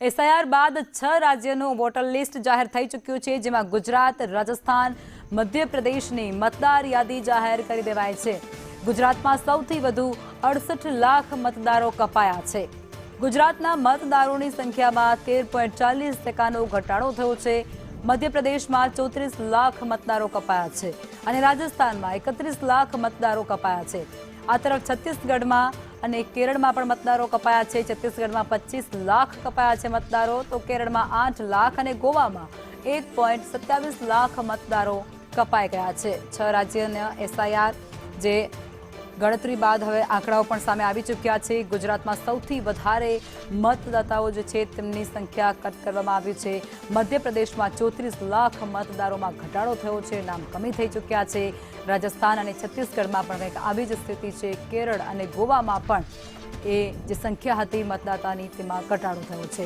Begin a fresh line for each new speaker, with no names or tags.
SIR બાદ 6 રાજ્યનું water list જાહેર થઈ ચૂક્યું છે, જેમાં ગુજરાત, રાજસ્થાન, મધ્યપ્રદેશની મતદાર યાદી જાહેર કરી દેવાઈ છે. ગુજરાતમાં સૌથી વધુ 68 લાખ મતદારો કપાયા છે. ગુજરાતના મતદારોની સંખ્યામાં 13.40% ઘટાડો થયો છે. મધ્યપ્રદેશમાં 34 લાખ મતદારો કપાયા છે અને રાજસ્થાનમાં 31 લાખ મતદારો કપાયા છે. આ તરફ છત્તીસગઢમાં અને કેરળમાં પણ મતદારો કપાયા છે. છત્તીસગઢમાં 25 લાખ કપાયા છે મતદારો, તો કેરળમાં 8 લાખ અને ગોવામાં 1.27 લાખ મતદારો કપાઈ ગયા છે. 6 રાજ્યના એસઆઈઆર જે ગણતરી બાદ હવે આંકડાઓ પણ સામે આવી ચૂક્યા છે. ગુજરાતમાં સૌથી વધારે મતદાતાઓ જે છે તેમની સંખ્યા કટ કરવામાં આવી છે. મધ્યપ્રદેશમાં 34 લાખ મતદારોમાં ઘટાડો થયો છે, નામ કમી થઈ ચૂક્યા છે. રાજસ્થાન અને છત્તીસગઢમાં પણ કંઈક આવી જ સ્થિતિ છે. કેરળ અને ગોવામાં પણ એ જે સંખ્યા હતી મતદાતાની તેમાં ઘટાડો થયો છે.